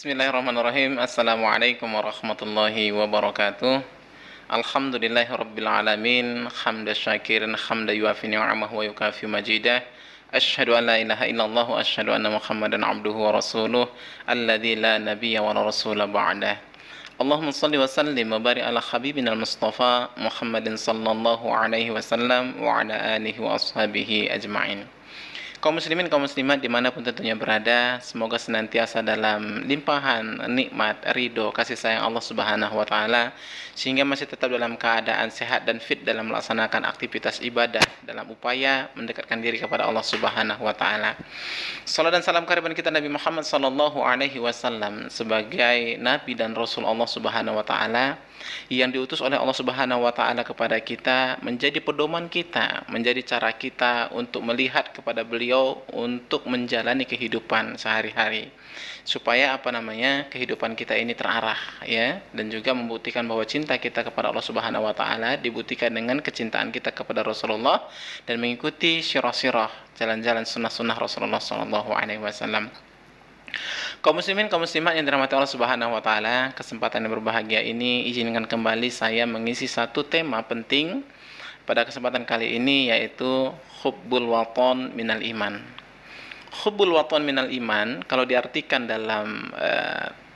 Bismillahirrahmanirrahim. Assalamualaikum warahmatullahi wabarakatuh. Alhamdulillahirabbil alamin, hamdan syakirin, hamdan yuafi ni'amahu wa yukafi majidah. Asyhadu an la ilaha illallah wa asyhadu anna Muhammadan abduhu wa rasuluh alladzi la nabiyya wa la rasula ba'dah. Allahumma shalli wa sallim wa barik ala habibina al-Mustafa Muhammadin sallallahu alaihi wasallam wa ala alihi wa ashabihi ajma'in. Kaum muslimin, kaum muslimat dimanapun tentunya berada, semoga senantiasa dalam limpahan nikmat, ridho, kasih sayang Allah Subhanahu wa Ta'ala, sehingga masih tetap dalam keadaan sehat dan fit dalam melaksanakan aktivitas ibadah dalam upaya mendekatkan diri kepada Allah Subhanahu wa Ta'ala. Salam dan salam kehadiran kita Nabi Muhammad sallallahu alaihi wasallam sebagai nabi dan rasul Allah Subhanahu wa Ta'ala yang diutus oleh Allah Subhanahu wa Ta'ala kepada kita, menjadi pedoman kita, menjadi cara kita untuk melihat kepada beliau, untuk menjalani kehidupan sehari-hari, supaya kehidupan kita ini terarah, ya, dan juga membuktikan bahwa cinta kita kepada Allah Subhanahu wa Ta'ala dibuktikan dengan kecintaan kita kepada Rasulullah dan mengikuti sirah-sirah, jalan-jalan sunnah-sunnah Rasulullah sallallahu alaihi wasallam. Kaum muslimin, kaum muslimat yang dirahmati Allah Subhanahu wa Ta'ala, kesempatan yang berbahagia ini izinkan kembali saya mengisi satu tema penting pada kesempatan kali ini, yaitu hubbul waton minal iman. Hubbul waton minal iman kalau diartikan dalam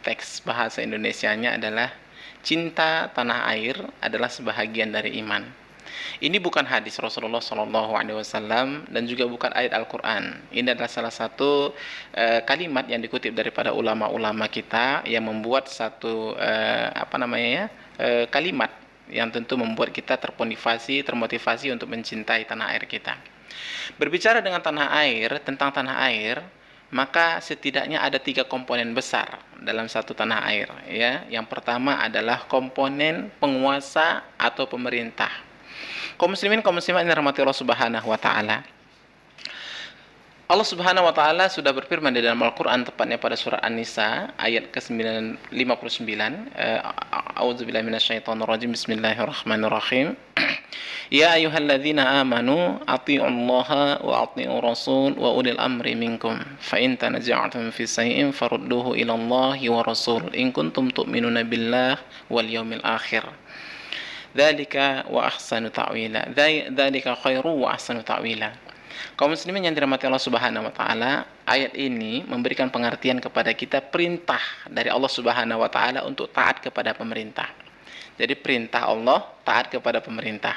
teks bahasa Indonesianya adalah cinta tanah air adalah sebahagian dari iman. Ini bukan hadis Rasulullah SAW dan juga bukan ayat Al-Quran. Ini adalah salah satu kalimat yang dikutip daripada ulama-ulama kita yang membuat satu kalimat yang tentu membuat kita termotivasi untuk mencintai tanah air kita. Berbicara dengan tentang tanah air, maka setidaknya ada 3 komponen besar dalam satu tanah air, ya. Yang pertama adalah komponen penguasa atau pemerintah. Kaum muslimin, kaum muslimat yang dirahmati Allah Subhanahu wa Ta'ala, Allah Subhanahu wa Ta'ala sudah berfirman di dalam Al-Quran, tepatnya pada surah An-Nisa ayat ke-59. A'udzubillahi minasyaitonirrajim. Bismillahirrahmanirrahim. Ya ayyuhalladzina amanu athi'ullaha wa athi'ur rasul wa ulil amri minkum fa in tanaza'tum fi shay'in farudduhu ila Allahi wa rasul in kuntum tu'minuna billah wal yawmil akhir. Dzalika wa ahsanu ta'wila. Dzalika khairu wa ahsanu ta'wila. Kaum muslimin yang dirahmati Allah Subhanahu wa Ta'ala, ayat ini memberikan pengertian kepada kita perintah dari Allah Subhanahu wa Ta'ala untuk taat kepada pemerintah. Jadi perintah Allah taat kepada pemerintah.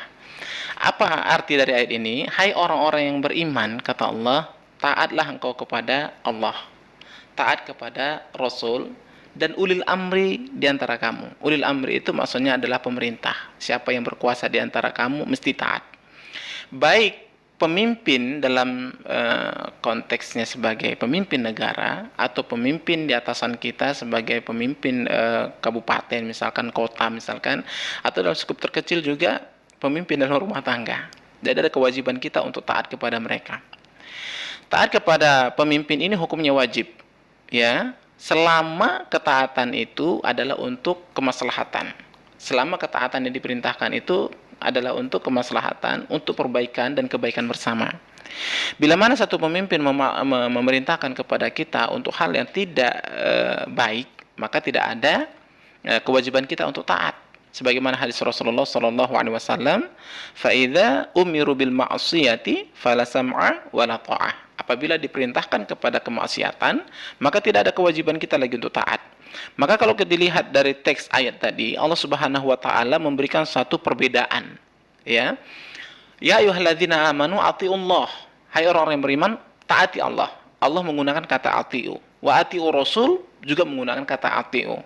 Apa arti dari ayat ini? Hai orang-orang yang beriman, kata Allah, taatlah engkau kepada Allah, taat kepada Rasul dan ulil amri di antara kamu. Ulil amri itu maksudnya adalah pemerintah. Siapa yang berkuasa di antara kamu mesti taat. Baik pemimpin dalam konteksnya sebagai pemimpin negara atau pemimpin di atasan kita sebagai pemimpin kabupaten, misalkan kota misalkan, atau dalam skup terkecil juga pemimpin dalam rumah tangga. Jadi ada kewajiban kita untuk taat kepada mereka. Taat kepada pemimpin ini hukumnya wajib, ya, selama ketaatan itu adalah untuk kemaslahatan. Selama ketaatan yang diperintahkan itu adalah untuk kemaslahatan, untuk perbaikan dan kebaikan bersama. Bila mana satu pemimpin memerintahkan kepada kita untuk hal yang tidak baik, maka tidak ada kewajiban kita untuk taat. Sebagaimana hadis Rasulullah sallallahu alaihi wasallam, fa idza umiru bil ma'siyati fala sam'a wala tha'ah. Apabila diperintahkan kepada kemaksiatan, maka tidak ada kewajiban kita lagi untuk taat. Maka kalau kita dilihat dari teks ayat tadi, Allah Subhanahu wa Ta'ala memberikan satu perbedaan, ya. Ya ayyuhalladzina amanu athi'ullah. Hai orang-orang yang beriman, taati Allah. Allah menggunakan kata ati'u. Wa ati'ur rasul juga menggunakan kata ati'u.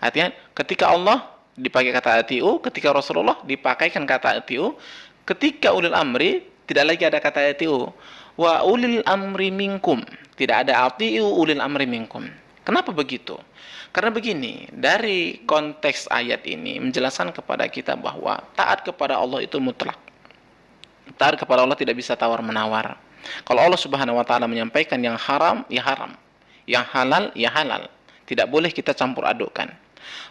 Artinya ketika Allah dipakai kata ati'u, ketika Rasulullah dipakaikan kata ati'u, ketika ulil amri tidak lagi ada kata ati'u. Wa ulil amri minkum, tidak ada ati'u ulil amri minkum. Kenapa begitu? Karena begini, dari konteks ayat ini menjelaskan kepada kita bahwa taat kepada Allah itu mutlak. Taat kepada Allah tidak bisa tawar-menawar. Kalau Allah Subhanahu wa Ta'ala menyampaikan yang haram, ya haram. Yang halal, ya halal. Tidak boleh kita campur adukkan.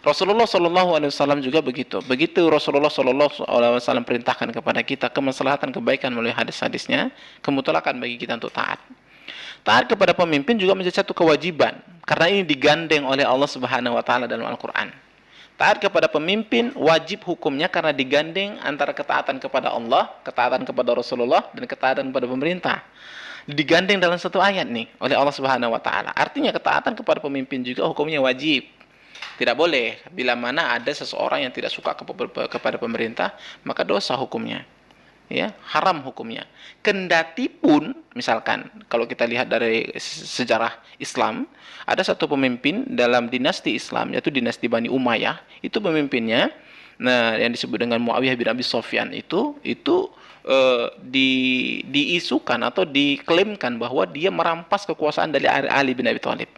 Rasulullah Shallallahu Alaihi Wasallam juga begitu. Begitu Rasulullah Shallallahu Alaihi Wasallam perintahkan kepada kita kemaslahatan kebaikan melalui hadis-hadisnya, kemutlakan bagi kita untuk taat. Taat kepada pemimpin juga menjadi satu kewajiban, karena ini digandeng oleh Allah Subhanahu wa taala dalam Al-Qur'an. Taat kepada pemimpin wajib hukumnya karena digandeng antara ketaatan kepada Allah, ketaatan kepada Rasulullah, dan ketaatan kepada pemerintah. Digandeng dalam satu ayat nih oleh Allah Subhanahu wa taala. Artinya ketaatan kepada pemimpin juga hukumnya wajib. Tidak boleh bila mana ada seseorang yang tidak suka kepada pemerintah, maka dosa hukumnya. Ya, haram hukumnya. Kendati pun misalkan kalau kita lihat dari sejarah Islam, ada satu pemimpin dalam dinasti Islam yaitu dinasti Bani Umayyah, itu pemimpinnya yang disebut dengan Muawiyah bin Abi Sufyan itu diisukan atau diklaimkan bahwa dia merampas kekuasaan dari Ali bin Abi Thalib.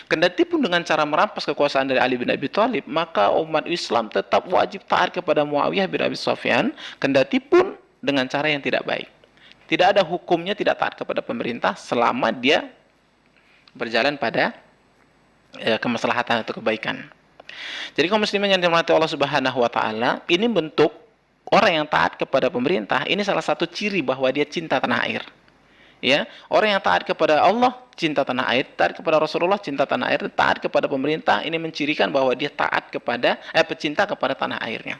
Kendati pun dengan cara merampas kekuasaan dari Ali bin Abi Thalib, maka umat Islam tetap wajib taat kepada Muawiyah bin Abi Sufyan, kendati pun dengan cara yang tidak baik. Tidak ada hukumnya tidak taat kepada pemerintah selama dia berjalan pada kemaslahatan atau kebaikan. Jadi kaum muslimin yang dirahmati Allah Subhanahu wa taala, ini bentuk orang yang taat kepada pemerintah, ini salah satu ciri bahwa dia cinta tanah air. Ya, orang yang taat kepada Allah cinta tanah air, taat kepada Rasulullah cinta tanah air, taat kepada pemerintah, ini mencirikan bahwa dia taat kepada pecinta kepada tanah airnya.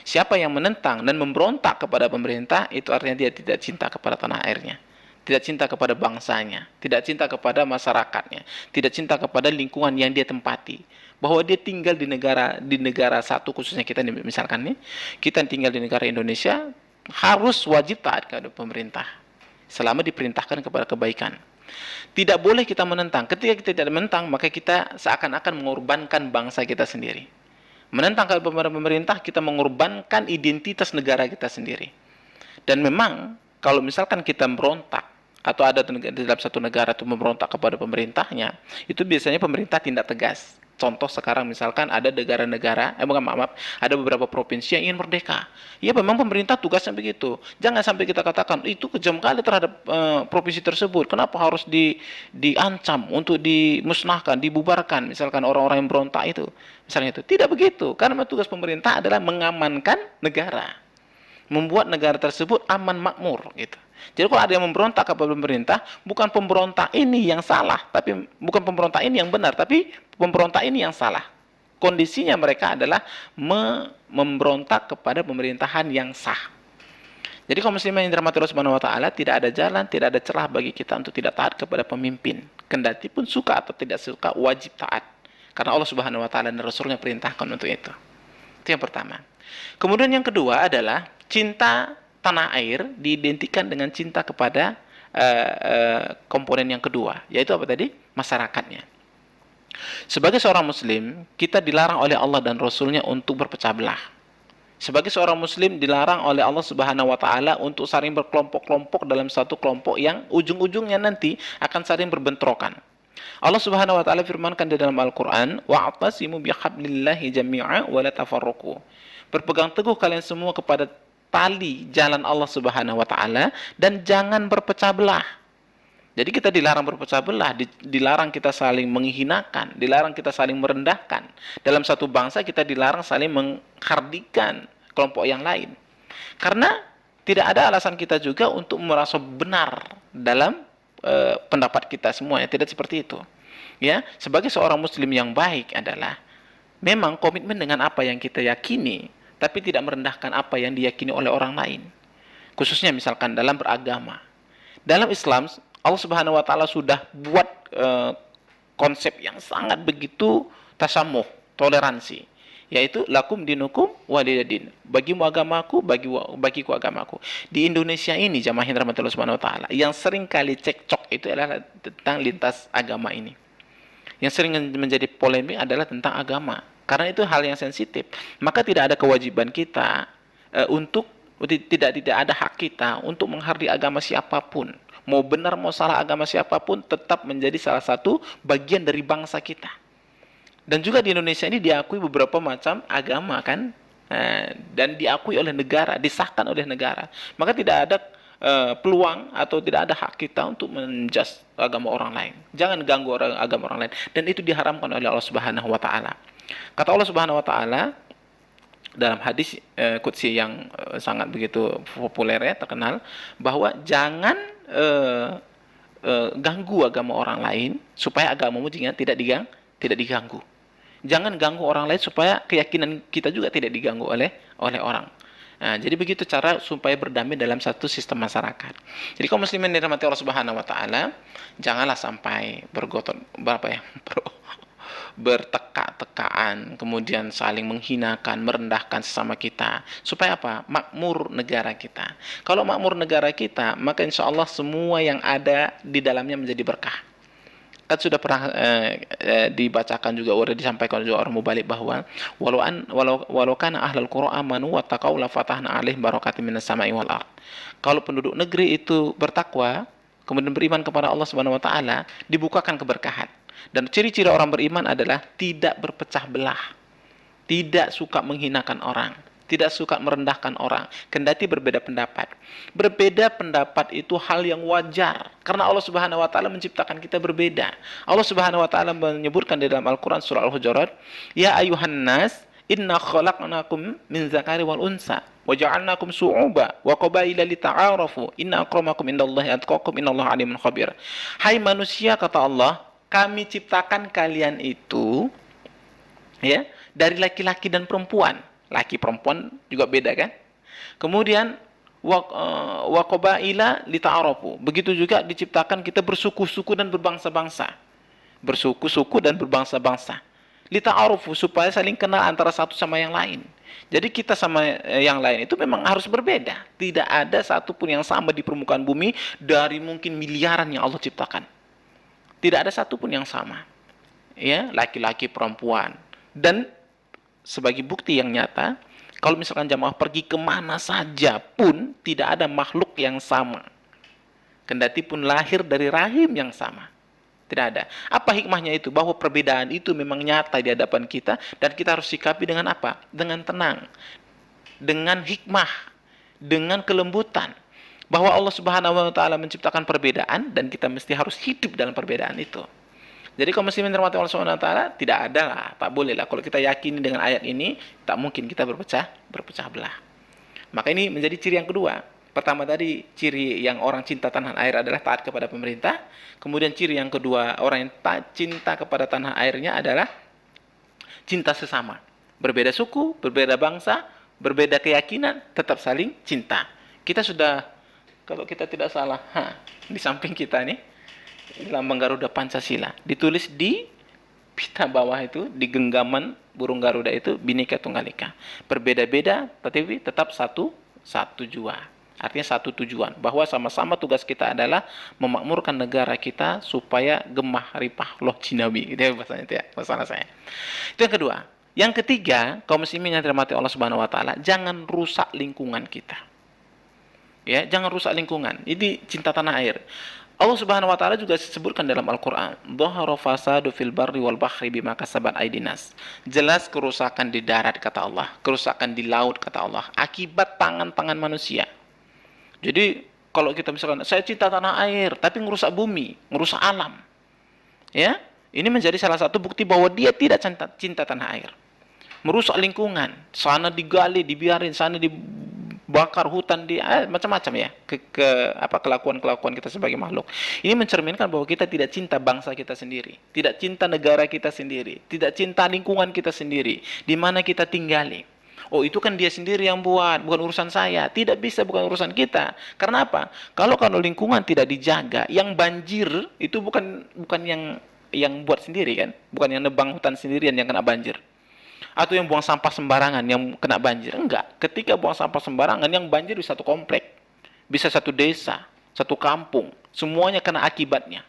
Siapa yang menentang dan memberontak kepada pemerintah, itu artinya dia tidak cinta kepada tanah airnya, tidak cinta kepada bangsanya, tidak cinta kepada masyarakatnya, tidak cinta kepada lingkungan yang dia tempati. Bahwa dia tinggal di negara satu, khususnya kita misalkan nih, kita tinggal di negara Indonesia, harus wajib taat kepada pemerintah selama diperintahkan kepada kebaikan. Tidak boleh kita menentang. Ketika kita tidak menentang, maka kita seakan-akan mengorbankan bangsa kita sendiri. Menentang kepada pemerintah, kita mengorbankan identitas negara kita sendiri. Dan memang kalau misalkan kita memberontak atau ada di dalam satu negara itu memberontak kepada pemerintahnya, itu biasanya pemerintah tindak tegas. Contoh sekarang misalkan ada negara-negara, ada beberapa provinsi yang ingin merdeka. Ya memang pemerintah tugasnya begitu. Jangan sampai kita katakan itu kejam kali terhadap provinsi tersebut. Kenapa harus diancam untuk dimusnahkan, dibubarkan? Misalkan orang-orang yang berontak itu, misalnya itu. Tidak begitu. Karena tugas pemerintah adalah mengamankan negara, membuat negara tersebut aman makmur gitu. Jadi kalau ada yang memberontak kepada pemerintah, bukan pemberontak ini yang salah, tapi bukan pemberontak ini yang benar, tapi pemberontak ini yang salah. Kondisinya mereka adalah memberontak kepada pemerintahan yang sah. Jadi kaum muslimin yang dirahmati Allah Subhanahu wa taala, tidak ada jalan, tidak ada celah bagi kita untuk tidak taat kepada pemimpin. Kendati pun suka atau tidak suka, wajib taat. Karena Allah Subhanahu wa taala dan Rasulnya perintahkan untuk itu. Itu yang pertama. Kemudian yang kedua adalah cinta tanah air diidentikan dengan cinta kepada komponen yang kedua, yaitu apa tadi? Masyarakatnya. Sebagai seorang muslim, kita dilarang oleh Allah dan Rasulnya untuk berpecah belah. Sebagai seorang muslim dilarang oleh Allah Subhanahu wa taala untuk saling berkelompok-kelompok dalam satu kelompok yang ujung-ujungnya nanti akan saling berbentrokan. Allah Subhanahu wa taala firmankan di dalam Al-Qur'an, "Wa'tasimu bihablillahi jami'a wa la tafarraqu." Berpegang teguh kalian semua kepada tali jalan Allah Subhanahu wa taala dan jangan berpecah belah. Jadi kita dilarang berpecah belah, dilarang kita saling menghinakan, dilarang kita saling merendahkan. Dalam satu bangsa kita dilarang saling menghardikan kelompok yang lain. Karena tidak ada alasan kita juga untuk merasa benar dalam pendapat kita semuanya, tidak seperti itu. Ya, sebagai seorang muslim yang baik adalah memang komitmen dengan apa yang kita yakini, tapi tidak merendahkan apa yang diyakini oleh orang lain. Khususnya misalkan dalam beragama. Dalam Islam, Allah Subhanahu wa taala sudah buat konsep yang sangat begitu tasamuh, toleransi, yaitu lakum dinukum waliyadin. Bagimu agamaku, bagiku agamaku. Di Indonesia ini jamaah yang dirahmati Allah Subhanahu wa taala, yang sering kali cekcok itu adalah tentang lintas agama ini. Yang sering menjadi polemik adalah tentang agama. Karena itu hal yang sensitif, maka tidak ada kewajiban kita untuk tidak ada hak kita untuk menghargai agama siapapun. Mau benar mau salah agama siapapun tetap menjadi salah satu bagian dari bangsa kita. Dan juga di Indonesia ini diakui beberapa macam agama kan, dan diakui oleh negara, disahkan oleh negara. Maka tidak ada peluang atau tidak ada hak kita untuk menjudge agama orang lain. Jangan ganggu agama orang lain, dan itu diharamkan oleh Allah Subhanahu wa taala. Kata Allah Subhanahu wa taala dalam hadis qudsi yang sangat begitu populer ya, terkenal, bahwa jangan ganggu agama orang lain supaya agamamu juga tidak diganggu. Jangan ganggu orang lain supaya keyakinan kita juga tidak diganggu oleh orang. Nah, jadi begitu cara supaya berdamai dalam satu sistem masyarakat. Jadi kaum muslimin dirahmati Allah Subhanahu wa taala, janganlah sampai bertekak-tekaan, kemudian saling menghinakan, merendahkan sesama kita. Supaya apa? Makmur negara kita. Kalau makmur negara kita, maka insya Allah semua yang ada di dalamnya menjadi berkah. Kan sudah pernah dibacakan juga, sudah disampaikan juga orang mubalik bahwa walau kana ahlul qura amanu wattaqau la fatahna alaihim barakatim minas sama'i wal ard. Kalau penduduk negeri itu bertakwa, kemudian beriman kepada Allah Subhanahu wa taala, dibukakan keberkahan. Dan ciri-ciri orang beriman adalah tidak berpecah belah, tidak suka menghinakan orang, tidak suka merendahkan orang, kendati berbeda pendapat. Berbeda pendapat itu hal yang wajar, karena Allah Subhanahu wa taala menciptakan kita berbeda. Allah Subhanahu wa taala menyebutkan di dalam Al-Qur'an surah Al-Hujurat, "Ya ayuhan nas, inna khalaqnakum min zakari wal unsa wa ja'alnakum syu'uba wa qabaila lita'arafu, inna akramakum indallahi atqakum, innallaha alimun khabir." Hai manusia, kata Allah, kami ciptakan kalian itu ya dari laki-laki dan perempuan. Laki perempuan juga beda kan? Kemudian wa qabaila lita'arafu. Begitu juga diciptakan kita bersuku-suku dan berbangsa-bangsa. Bersuku-suku dan berbangsa-bangsa. Lita'arafu, supaya saling kenal antara satu sama yang lain. Jadi kita sama yang lain itu memang harus berbeda. Tidak ada satupun yang sama di permukaan bumi dari mungkin miliaran yang Allah ciptakan. Tidak ada satupun yang sama. Ya, laki-laki, perempuan. Dan sebagai bukti yang nyata, kalau misalkan jamaah pergi kemana saja pun tidak ada makhluk yang sama. Kendati pun lahir dari rahim yang sama. Tidak ada. Apa hikmahnya itu? Bahwa perbedaan itu memang nyata di hadapan kita, dan kita harus sikapi dengan apa? Dengan tenang. Dengan hikmah. Dengan kelembutan. Bahwa Allah Subhanahu wa taala menciptakan perbedaan dan kita mesti harus hidup dalam perbedaan itu. Jadi kalau muslimin dirahmati Allah Subhanahu wa taala, tidak ada lah, tak boleh lah kalau kita yakini dengan ayat ini, tak mungkin kita berpecah belah. Maka ini menjadi ciri yang kedua. Pertama tadi, ciri yang orang cinta tanah air adalah taat kepada pemerintah. Kemudian ciri yang kedua, orang yang tak cinta kepada tanah airnya adalah cinta sesama. Berbeda suku, berbeda bangsa, berbeda keyakinan, tetap saling cinta. Kita sudah, kalau kita tidak salah, di samping kita nih, lambang Garuda Pancasila. Ditulis di pita bawah itu, di genggaman burung Garuda itu, Bhinneka Tunggal Ika. Berbeda-beda, tetapi tetap satu jua. Artinya satu tujuan. Bahwa sama-sama tugas kita adalah memakmurkan negara kita supaya gemah ripah loh jinawi. Itu bahasanya itu ya, bahasa saya. Itu yang kedua. Yang ketiga, kaum muslimin yang dirahmati Allah Subhanahu wa taala, jangan rusak lingkungan kita. Ya, jangan rusak lingkungan. Ini cinta tanah air. Allah Subhanahu wa taala juga disebutkan dalam Al-Qur'an, "Dhahara fasadu fil barri wal bahri bima kasabat aydinas." Jelas kerusakan di darat kata Allah, kerusakan di laut kata Allah, akibat tangan-tangan manusia. Jadi kalau kita misalkan saya cinta tanah air tapi ngerusak bumi, ngerusak alam. Ya, ini menjadi salah satu bukti bahwa dia tidak cinta tanah air. Merusak lingkungan, sana digali, dibiarin, sana dibakar hutan, macam-macam ya, kelakuan-kelakuan kita sebagai makhluk. Ini mencerminkan bahwa kita tidak cinta bangsa kita sendiri, tidak cinta negara kita sendiri, tidak cinta lingkungan kita sendiri, di mana kita tinggali. Oh, itu kan dia sendiri yang buat, bukan urusan saya. Tidak bisa, bukan urusan kita. Karena apa? Kalau lingkungan tidak dijaga, yang banjir itu bukan yang buat sendiri kan, bukan yang nebang hutan sendirian yang kena banjir. Atau yang buang sampah sembarangan yang kena banjir. Enggak. Ketika buang sampah sembarangan, yang banjir di satu komplek, bisa satu desa, satu kampung, semuanya kena akibatnya.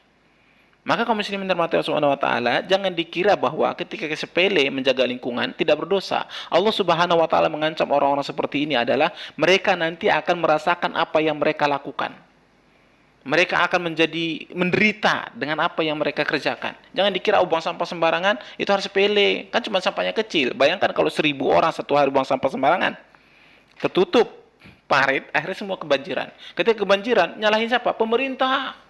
Maka kaum muslimin dirahmati Allah Subhanahu wa taala, jangan dikira bahwa ketika sepele menjaga lingkungan tidak berdosa. Allah Subhanahu wa taala mengancam orang-orang seperti ini adalah mereka nanti akan merasakan apa yang mereka lakukan. Mereka akan menjadi menderita dengan apa yang mereka kerjakan. Jangan dikira buang sampah sembarangan itu harus sepele. Kan cuma sampahnya kecil. Bayangkan kalau 1.000 orang satu hari buang sampah sembarangan. Tertutup parit, akhirnya semua kebanjiran. Ketika kebanjiran, nyalahin siapa? Pemerintah.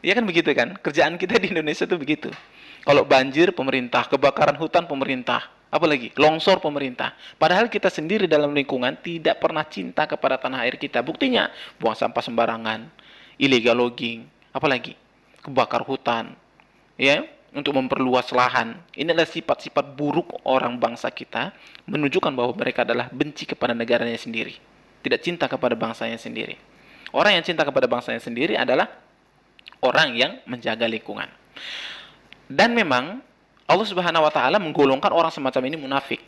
Ya kan begitu kan? Kerjaan kita di Indonesia itu begitu. Kalau banjir, pemerintah. Kebakaran hutan, pemerintah. Apalagi? Longsor, pemerintah. Padahal kita sendiri dalam lingkungan tidak pernah cinta kepada tanah air kita. Buktinya, buang sampah sembarangan, illegal logging, Apalagi kebakar hutan, ya, untuk memperluas lahan. Ini adalah sifat-sifat buruk orang bangsa kita, menunjukkan bahwa mereka adalah benci kepada negaranya sendiri, tidak cinta kepada bangsanya sendiri. Orang yang cinta kepada bangsanya sendiri adalah orang yang menjaga lingkungan. Dan memang Allah Subhanahu wa taala menggolongkan orang semacam ini munafik.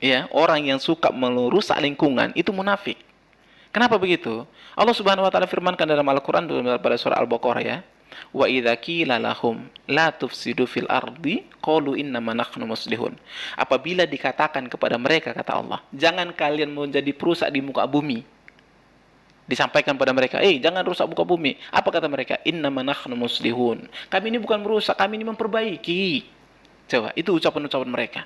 Ya, orang yang suka merusak lingkungan itu munafik. Kenapa begitu? Allah Subhanahu wa taala firmankan dalam Al-Qur'an pada surah Al-Baqarah, ya. Wa idza qila lahum la tufsidu fil ardi qalu innama nahnu muslihun. Apabila dikatakan kepada mereka, kata Allah, jangan kalian menjadi perusak di muka bumi. Disampaikan pada mereka, jangan rusak muka bumi. Apa kata mereka? Innama nahnu muslihun. Kami ini bukan merusak, kami ini memperbaiki. Coba, itu ucapan-ucapan mereka.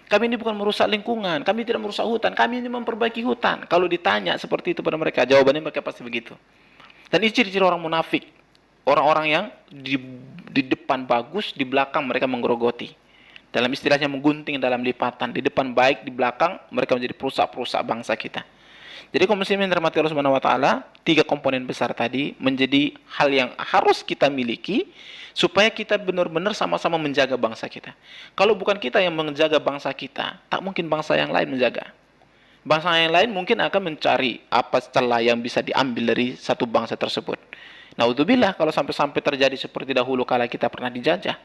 Kami ini bukan merusak lingkungan, kami tidak merusak hutan, kami ini memperbaiki hutan. Kalau ditanya seperti itu pada mereka, jawabannya mereka pasti begitu. Dan ini ciri-ciri orang munafik. Orang-orang yang di depan bagus, di belakang mereka menggerogoti. Dalam istilahnya menggunting dalam lipatan. Di depan baik, di belakang mereka menjadi perusak-perusak bangsa kita. Jadi kaum muslimin dirahmati Allah Subhanahu wa taala, 3 komponen besar tadi menjadi hal yang harus kita miliki supaya kita benar-benar sama-sama menjaga bangsa kita. Kalau bukan kita yang menjaga bangsa kita, tak mungkin bangsa yang lain menjaga. Bangsa yang lain mungkin akan mencari apa celah yang bisa diambil dari satu bangsa tersebut. Naudzubillah kalau sampai-sampai terjadi seperti dahulu kala kita pernah dijajah.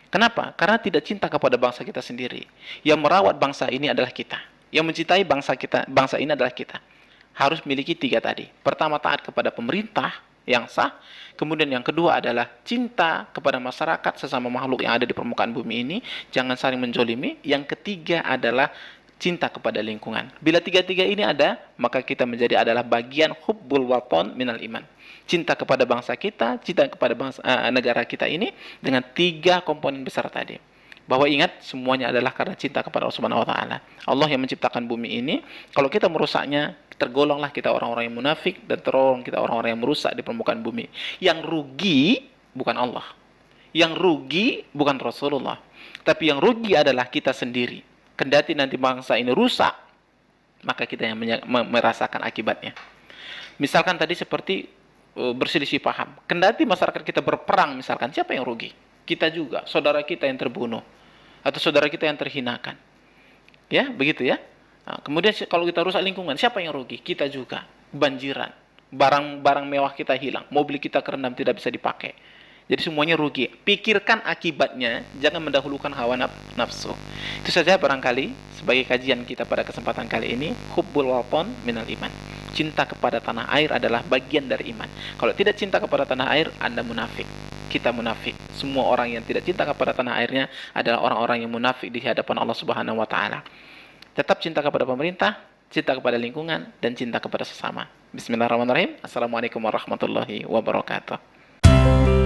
Kenapa? Karena tidak cinta kepada bangsa kita sendiri. Yang merawat bangsa ini adalah kita. Yang mencintai bangsa ini adalah kita. Harus miliki 3 tadi. Pertama, taat kepada pemerintah yang sah. Kemudian yang kedua adalah cinta kepada masyarakat, sesama makhluk yang ada di permukaan bumi ini. Jangan saling menjolimi. Yang ketiga adalah cinta kepada lingkungan. Bila 3-3 ini ada, maka kita menjadi adalah bagian hubbul waton minal iman. Cinta kepada bangsa kita, cinta kepada negara kita ini dengan 3 komponen besar tadi. Bahwa ingat, semuanya adalah karena cinta kepada Allah Subhanahu wa taala. Allah yang menciptakan bumi ini. Kalau kita merusaknya, tergolonglah kita orang-orang yang munafik dan tergolong kita orang-orang yang merusak di permukaan bumi. Yang rugi bukan Allah. Yang rugi bukan Rasulullah. Tapi yang rugi adalah kita sendiri. Kendati nanti bangsa ini rusak, maka kita yang merasakan akibatnya. Misalkan tadi seperti berselisih paham. Kendati masyarakat kita berperang, misalkan, siapa yang rugi? Kita juga, saudara kita yang terbunuh atau saudara kita yang terhinakan. Ya, begitu ya. Nah, kemudian kalau kita rusak lingkungan, siapa yang rugi? Kita juga. Banjiran. Barang-barang mewah kita hilang, mobil kita kerendam tidak bisa dipakai. Jadi semuanya rugi. Pikirkan akibatnya, jangan mendahulukan hawa nafsu. Itu saja barangkali sebagai kajian kita pada kesempatan kali ini. Hubbul waton minal iman. Cinta kepada tanah air adalah bagian dari iman. Kalau tidak cinta kepada tanah air, Anda munafik. Kita munafik. Semua orang yang tidak cinta kepada tanah airnya adalah orang-orang yang munafik di hadapan Allah Subhanahu wa taala. Tetap cinta kepada pemerintah, cinta kepada lingkungan, dan cinta kepada sesama. Bismillahirrahmanirrahim. Assalamualaikum warahmatullahi wabarakatuh.